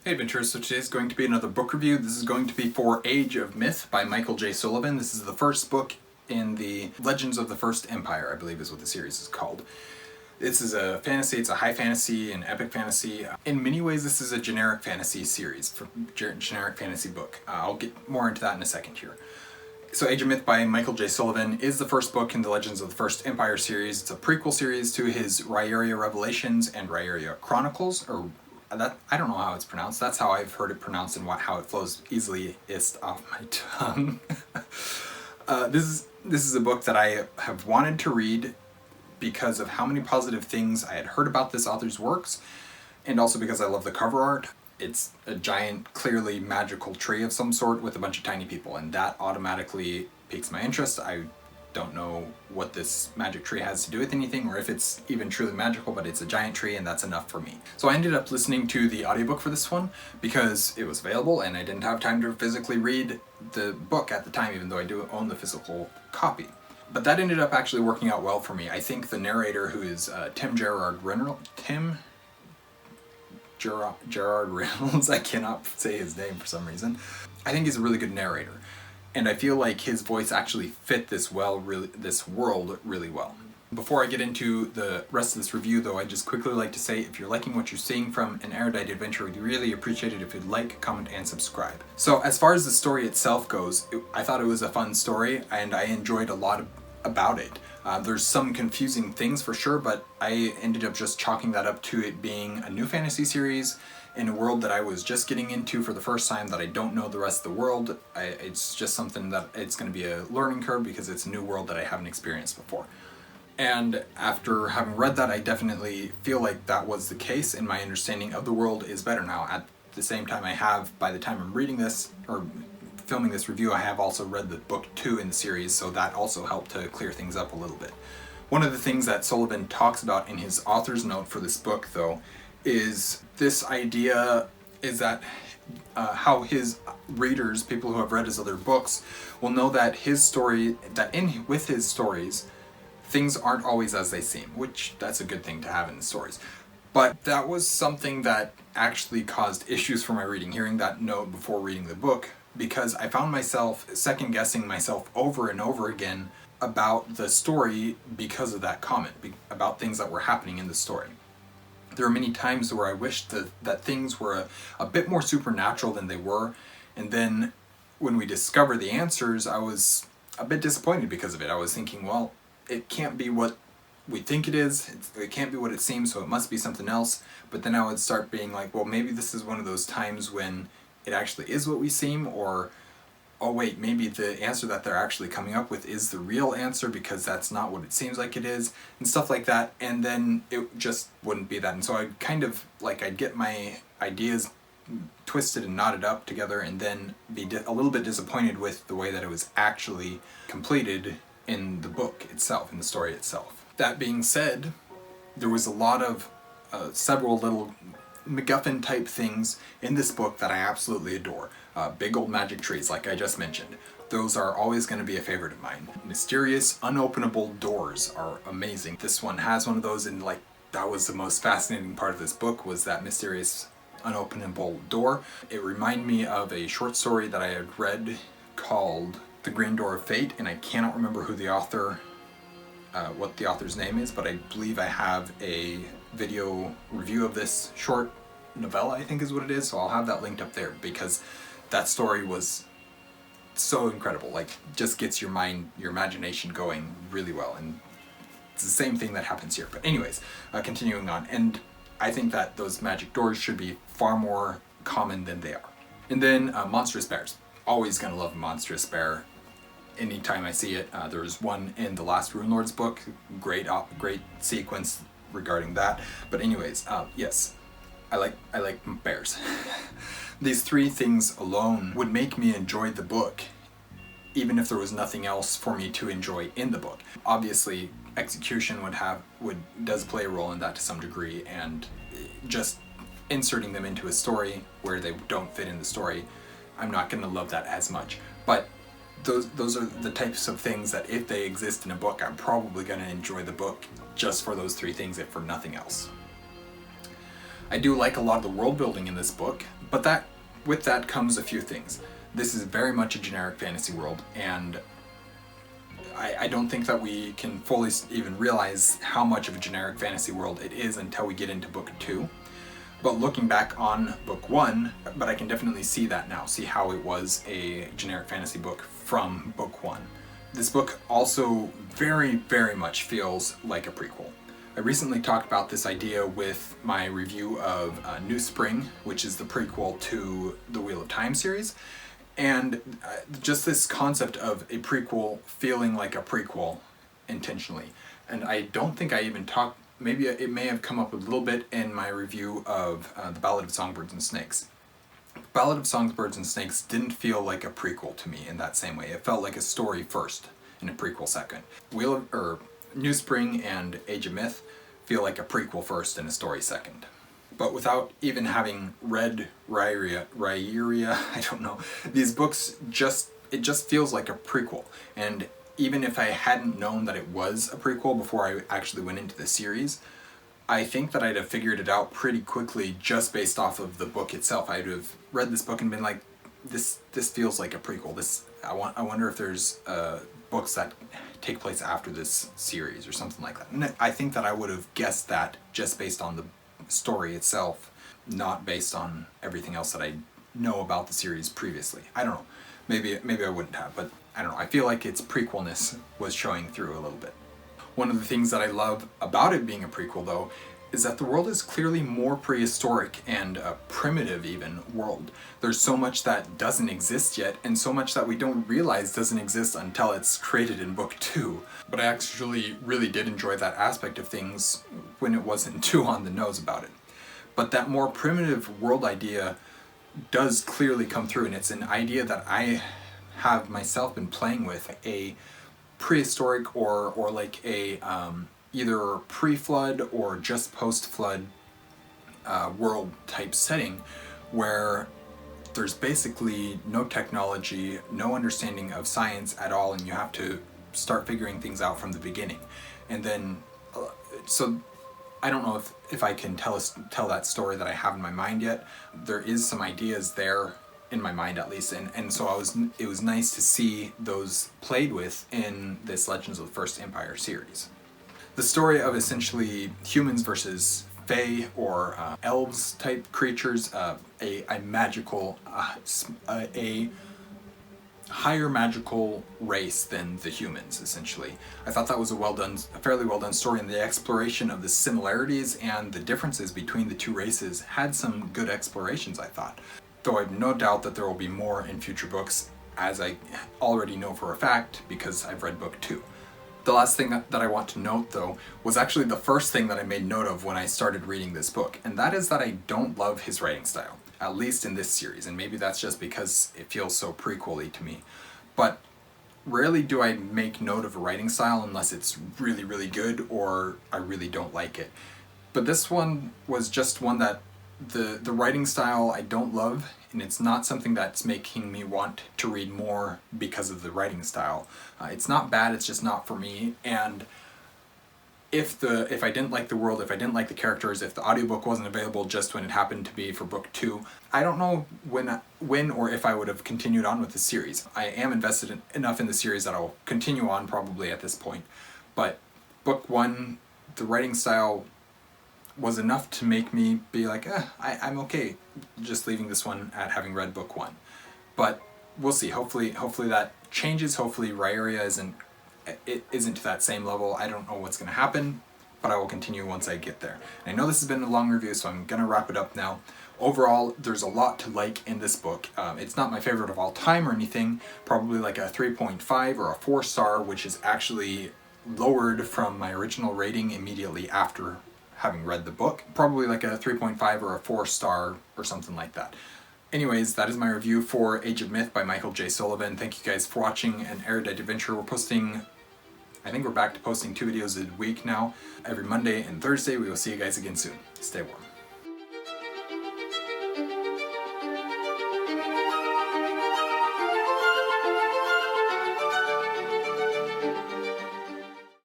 Hey adventurers, so today's going to be another book review. This is going to be for Age of Myth by Michael J. Sullivan. This is the first book in the Legends of the First Empire, I believe is what the series is called. This is a fantasy, it's a high fantasy and epic fantasy. In many ways this is a generic fantasy series, generic fantasy book. I'll get more into that in a second here. So Age of Myth by Michael J. Sullivan is the first book in the Legends of the First Empire series. It's a prequel series to his Rhaeria Revelations and Rhaeria Chronicles, or that, I don't know how it's pronounced. That's how I've heard it pronounced and how it flows easiest off my tongue. This is a book that I have wanted to read because of how many positive things I had heard about this author's works, and also because I love the cover art. It's a giant, clearly magical tree of some sort with a bunch of tiny people, and that automatically piques my interest. I don't know what this magic tree has to do with anything, or if it's even truly magical, but it's a giant tree and that's enough for me. So I ended up listening to the audiobook for this one because it was available and I didn't have time to physically read the book at the time, even though I do own the physical copy. But that ended up actually working out well for me. I think the narrator, who is Tim Gerard Reynolds, I cannot say his name for some reason. I think he's a really good narrator. And I feel like his voice actually fit this world really well. Before I get into the rest of this review though, I'd just quickly like to say, if you're liking what you're seeing from an Erudite adventure, we'd really appreciate it if you'd like, comment, and subscribe. So as far as the story itself goes, I thought it was a fun story and I enjoyed a lot about it. There's some confusing things for sure, but I ended up just chalking that up to it being a new fantasy series in a world that I was just getting into for the first time, that I don't know the rest of the world. It's just something that it's going to be a learning curve because it's a new world that I haven't experienced before. And after having read that, I definitely feel like that was the case, and my understanding of the world is better now. At the same time, by the time I'm reading this, or filming this review, I have also read the book 2 in the series, so that also helped to clear things up a little bit. One of the things that Sullivan talks about in his author's note for this book, though, is this idea is that how his readers, people who have read his other books, will know that with his stories, things aren't always as they seem, which that's a good thing to have in the stories. But that was something that actually caused issues for my reading, hearing that note before reading the book, because I found myself second-guessing myself over and over again about the story because of that comment, about things that were happening in the story. There are many times where I wished that things were a bit more supernatural than they were, and then when we discover the answers, I was a bit disappointed because of it. I was thinking, well, it can't be what we think it is, it can't be what it seems, so it must be something else. But then I would start being like, well, maybe this is one of those times when it actually is what we seem, or oh wait, maybe the answer that they're actually coming up with is the real answer because that's not what it seems like it is, and stuff like that, and then it just wouldn't be that. And so I'd kind of, I'd get my ideas twisted and knotted up together and then be a little bit disappointed with the way that it was actually completed in the book itself, in the story itself. That being said, there was a lot of several little MacGuffin type things in this book that I absolutely adore. Big old magic trees, like I just mentioned. Those are always going to be a favorite of mine. Mysterious, unopenable doors are amazing. This one has one of those, and that was the most fascinating part of this book, was that mysterious, unopenable door. It reminded me of a short story that I had read called The Green Door of Fate, and I cannot remember who the author, what the author's name is, but I believe I have a video review of this short novella, I think is what it is, so I'll have that linked up there, because that story was so incredible. Just gets your imagination going really well, and it's the same thing that happens here. But anyways, continuing on, and I think that those magic doors should be far more common than they are. And then monstrous bears. Always gonna love a monstrous bear. Anytime I see it. There's one in the last Rune Lords book. Great sequence regarding that. But anyways, yes, I like bears. These 3 things alone would make me enjoy the book, even if there was nothing else for me to enjoy in the book. Obviously, execution does play a role in that to some degree, and just inserting them into a story where they don't fit in the story, I'm not going to love that as much. But those are the types of things that if they exist in a book, I'm probably going to enjoy the book just for those 3 things, if for nothing else. I do like a lot of the world building in this book, but with that comes a few things. This is very much a generic fantasy world, and I don't think that we can fully even realize how much of a generic fantasy world it is until we get into book 2. But looking back on book 1, but I can definitely see that now, see how it was a generic fantasy book from book 1. This book also very, very much feels like a prequel. I recently talked about this idea with my review of New Spring, which is the prequel to the Wheel of Time series. And just this concept of a prequel feeling like a prequel intentionally. And I don't think I even talked, maybe it may have come up a little bit in my review of The Ballad of Songbirds and Snakes. Ballad of Songbirds and Snakes didn't feel like a prequel to me in that same way. It felt like a story first and a prequel second. New Spring and Age of Myth feel like a prequel first and a story second. But without even having read Rhaeria, I don't know, these books it just feels like a prequel. And even if I hadn't known that it was a prequel before I actually went into the series, I think that I'd have figured it out pretty quickly just based off of the book itself. I'd have read this book and been like, this feels like a prequel. I wonder if there's books that take place after this series or something like that. And I think that I would have guessed that just based on the story itself, not based on everything else that I know about the series previously. I don't know. Maybe I wouldn't have, but I don't know. I feel like its prequelness was showing through a little bit. One of the things that I love about it being a prequel, though, is that the world is clearly more prehistoric and a primitive even world. There's so much that doesn't exist yet, and so much that we don't realize doesn't exist until it's created in book 2. But I actually really did enjoy that aspect of things when it wasn't too on the nose about it. But that more primitive world idea does clearly come through, and it's an idea that I have myself been playing with, a prehistoric or like a either pre-flood or just post-flood world type setting where there's basically no technology, no understanding of science at all, and you have to start figuring things out from the beginning. And then, so I don't know if I can tell that story that I have in my mind yet. There is some ideas there in my mind at least, and so it was nice to see those played with in this Legends of the First Empire series. The story of essentially humans versus fae or elves type creatures, a magical, a higher magical race than the humans, essentially. I thought that was a fairly well done story, and the exploration of the similarities and the differences between the two races had some good explorations, I thought. Though I have no doubt that there will be more in future books, as I already know for a fact because I've read book 2. The last thing that I want to note, though, was actually the first thing that I made note of when I started reading this book, and that is that I don't love his writing style, at least in this series, and maybe that's just because it feels so prequel-y to me. But rarely do I make note of a writing style unless it's really, really good or I really don't like it. But this one was just one that the writing style I don't love, and it's not something that's making me want to read more because of the writing style. It's not bad, it's just not for me. And if I didn't like the world, if I didn't like the characters, if the audiobook wasn't available just when it happened to be for book 2, I don't know when or if I would have continued on with the series. I am invested enough in the series that I'll continue on probably at this point. But book 1, the writing style was enough to make me be like, I'm okay just leaving this one at having read book 1. But we'll see. Hopefully that changes. Hopefully Rhaeria isn't to that same level. I don't know what's going to happen, but I will continue once I get there. And I know this has been a long review, so I'm going to wrap it up now. Overall, there's a lot to like in this book. It's not my favorite of all time or anything, probably like a 3.5 or a 4-star, which is actually lowered from my original rating immediately after having read the book. Probably like a 3.5 or a 4-star or something like that. Anyways, that is my review for Age of Myth by Michael J. Sullivan. Thank you guys for watching an Erudite adventure. I think we're back to posting 2 videos a week now. Every Monday and Thursday. We will see you guys again soon. Stay warm.